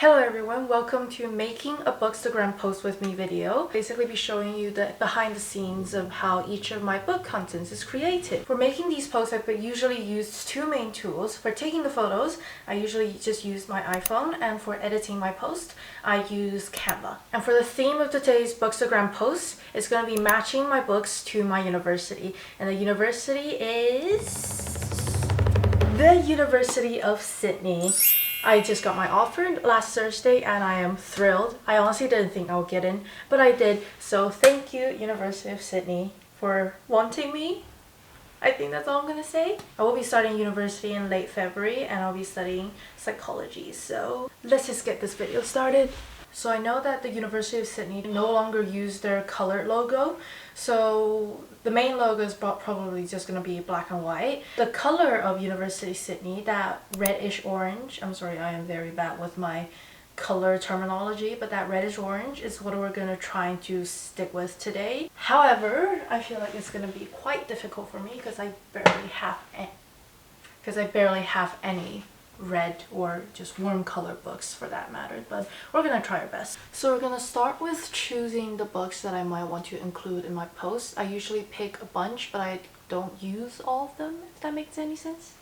Hello everyone, welcome to making a Bookstagram post with me video. Basically be showing you the behind the scenes of how each of my book contents is created. For making these posts, I've usually used two main tools. For taking the photos, I usually just use my iPhone, and for editing my post, I use Canva. And for the theme of today's Bookstagram post, it's going to be matching my books to my university. And the university is the University of Sydney. I just got my offer last Thursday and I am thrilled. I honestly didn't think I would get in, but I did. So thank you, University of Sydney, for wanting me. I think that's all I'm gonna say. I will be starting university in late February and I'll be studying psychology. So let's just get this video started. So I know that the University of Sydney no longer use their colored logo. So the main logo is probably just going to be black and white. The color of University of Sydney, that reddish orange, I'm sorry, I am very bad with my color terminology, but that reddish orange is what we're going to try to stick with today. However, I feel like it's going to be quite difficult for me because I barely have any red or just warm color books for that matter, but we're gonna try our best. So we're gonna start with choosing the books that I might want to include in my post. I usually pick a bunch, but I don't use all of them, if that makes any sense.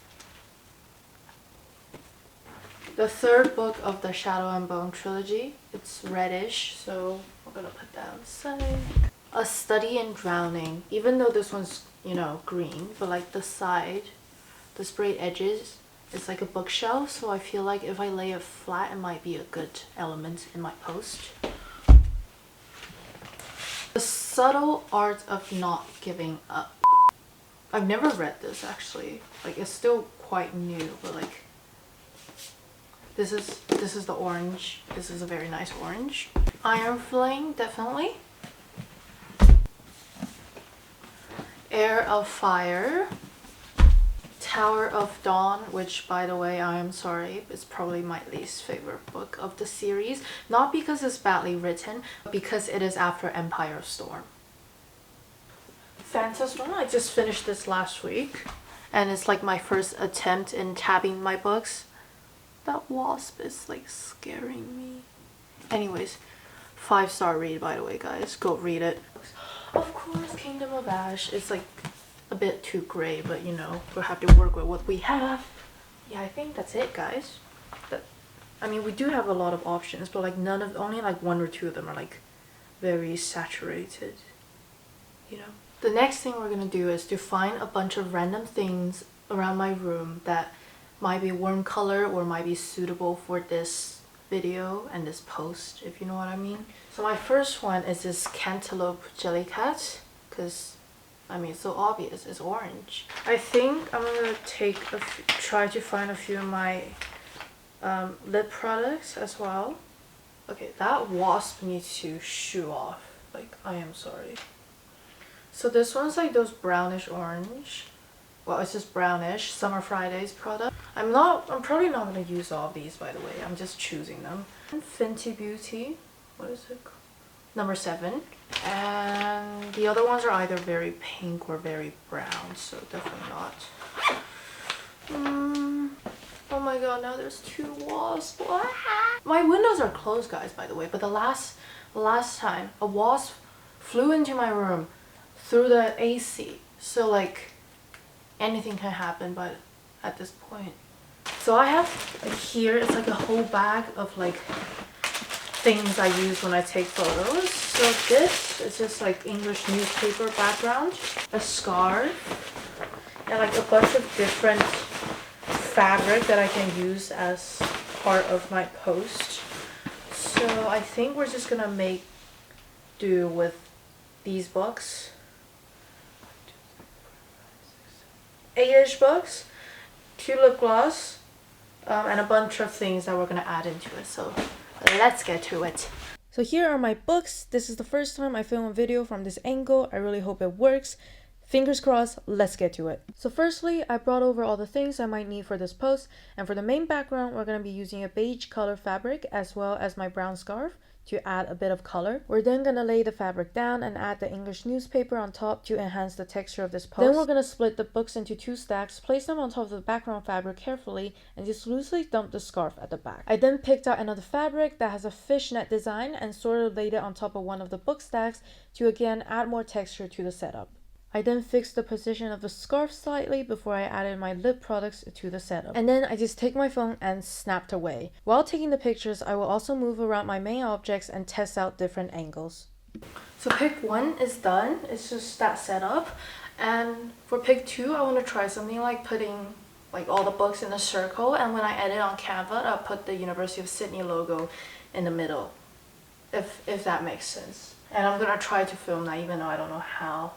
The third book of the Shadow and Bone trilogy, it's reddish, so we're gonna put that on the side. A Study in Drowning, even though this one's, you know, green, but like the side, the sprayed edges, it's like a bookshelf, so I feel like if I lay it flat, it might be a good element in my post. The Subtle Art of Not Giving Up. I've never read this actually. Like, it's still quite new, but like this is the orange. This is a very nice orange. Iron Flame, definitely. Heir of Fire. Tower of Dawn, which, by the way, I am sorry, it's probably my least favorite book of the series. Not because it's badly written, but because it is after Empire Storm. Phantasm, I just finished this last week, and it's like my first attempt in tabbing my books. That wasp is like scaring me. Anyways, 5-star read, by the way, guys. Go read it. Of course, Kingdom of Ash is like a bit too gray, but you know, we'll have to work with what we have. Yeah, I think that's it, guys. I mean, we do have a lot of options, but like only like one or two of them are like very saturated, you know. The next thing we're gonna do is to find a bunch of random things around my room that might be warm color or might be suitable for this video and this post, if you know what I mean. So my first one is this Cantaloupe Jellycat, because I mean, it's so obvious, it's orange. I think I'm gonna try to find a few of my lip products as well. Okay, that wasp needs to shoo off. Like, I am sorry. So this one's like those brownish orange. Well, it's just brownish Summer Fridays product. I'm probably not gonna use all of these, by the way. I'm just choosing them. Fenty Beauty. What is it called? Number 7. And the other ones are either very pink or very brown, so definitely not. Oh my god, now there's 2 wasps. My windows are closed, guys, by the way, but the last time a wasp flew into my room through the AC, so like anything can happen, but at this point. So I have like here, it's like a whole bag of like things I use when I take photos. So this is just like English newspaper background, a scarf, and like a bunch of different fabric that I can use as part of my post. So I think we're just gonna make do with these books. 8-ish books, 2 lip gloss, and a bunch of things that we're gonna add into it. So let's get to it. So here are my books. This is the first time I film a video from this angle. I really hope it works. Fingers crossed, let's get to it. So firstly, I brought over all the things I might need for this post. And for the main background, we're going to be using a beige color fabric as well as my brown scarf to add a bit of color. We're then going to lay the fabric down and add the English newspaper on top to enhance the texture of this post. Then we're going to split the books into 2 stacks, place them on top of the background fabric carefully, and just loosely dump the scarf at the back. I then picked out another fabric that has a fishnet design and sort of laid it on top of one of the book stacks to again add more texture to the setup. I then fixed the position of the scarf slightly before I added my lip products to the setup. And then I just take my phone and snapped away. While taking the pictures, I will also move around my main objects and test out different angles. So pick 1 is done. It's just that setup. And for pick 2, I want to try something like putting like all the books in a circle, and when I edit on Canva, I'll put the University of Sydney logo in the middle. If that makes sense. And I'm gonna try to film that even though I don't know how.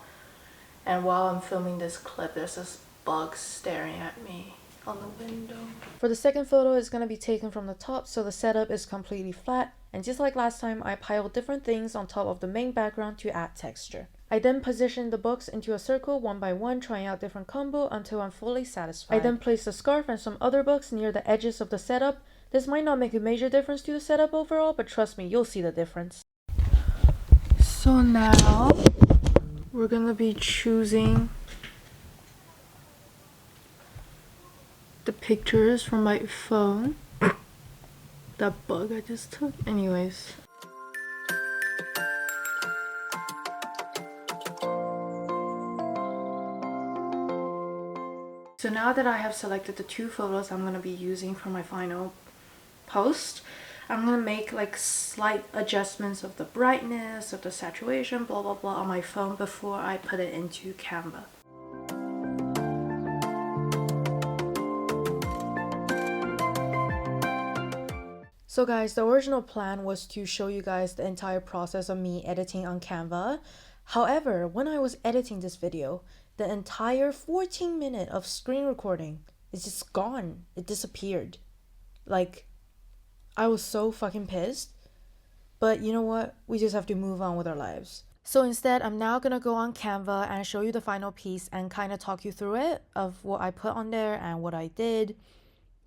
And while I'm filming this clip, there's this bug staring at me on the window. For the second photo, it's going to be taken from the top, so the setup is completely flat. And just like last time, I piled different things on top of the main background to add texture. I then positioned the books into a circle one by one, trying out different combo until I'm fully satisfied. I then placed the scarf and some other books near the edges of the setup. This might not make a major difference to the setup overall, but trust me, you'll see the difference. So now we're gonna be choosing the pictures from my phone. That bug I just took. Anyways. So now that I have selected the 2 photos I'm gonna be using for my final post, I'm gonna make like slight adjustments of the brightness, of the saturation, blah blah blah on my phone before I put it into Canva. So guys, the original plan was to show you guys the entire process of me editing on Canva. However, when I was editing this video, the entire 14 minutes of screen recording is just gone. It disappeared. Like, I was so fucking pissed. But you know what? We just have to move on with our lives. So instead, I'm now gonna go on Canva and show you the final piece and kind of talk you through it of what I put on there and what I did.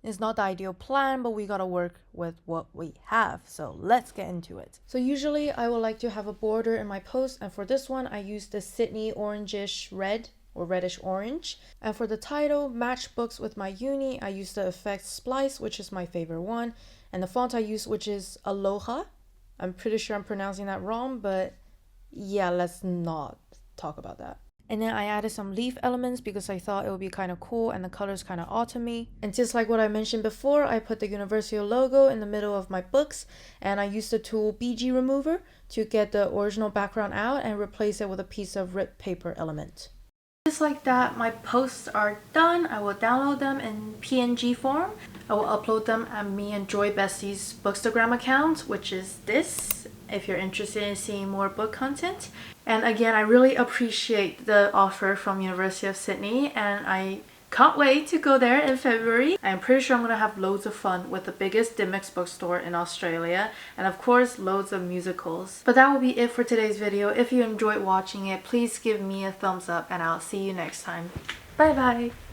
It's not the ideal plan, but we gotta work with what we have. So let's get into it. So usually I would like to have a border in my post, and for this one, I used the Sydney orangish red or reddish orange. And for the title, Match Books with My Uni, I used the effect Splice, which is my favorite one. And the font I used, which is Aloha. I'm pretty sure I'm pronouncing that wrong, but yeah, let's not talk about that. And then I added some leaf elements because I thought it would be kind of cool and the colors kind of autumny. And just like what I mentioned before, I put the University logo in the middle of my books, and I used the tool BG Remover to get the original background out and replace it with a piece of ripped paper element. Just like that, my posts are done. I will download them in PNG form. I will upload them at me and Joy Bestie's Bookstagram account, which is this, if you're interested in seeing more book content. And again, I really appreciate the offer from University of Sydney, and I can't wait to go there in February. I'm pretty sure I'm gonna have loads of fun with the biggest Dimex bookstore in Australia, and of course loads of musicals. But that will be it for today's video. If you enjoyed watching it, please give me a thumbs up, and I'll see you next time. Bye bye!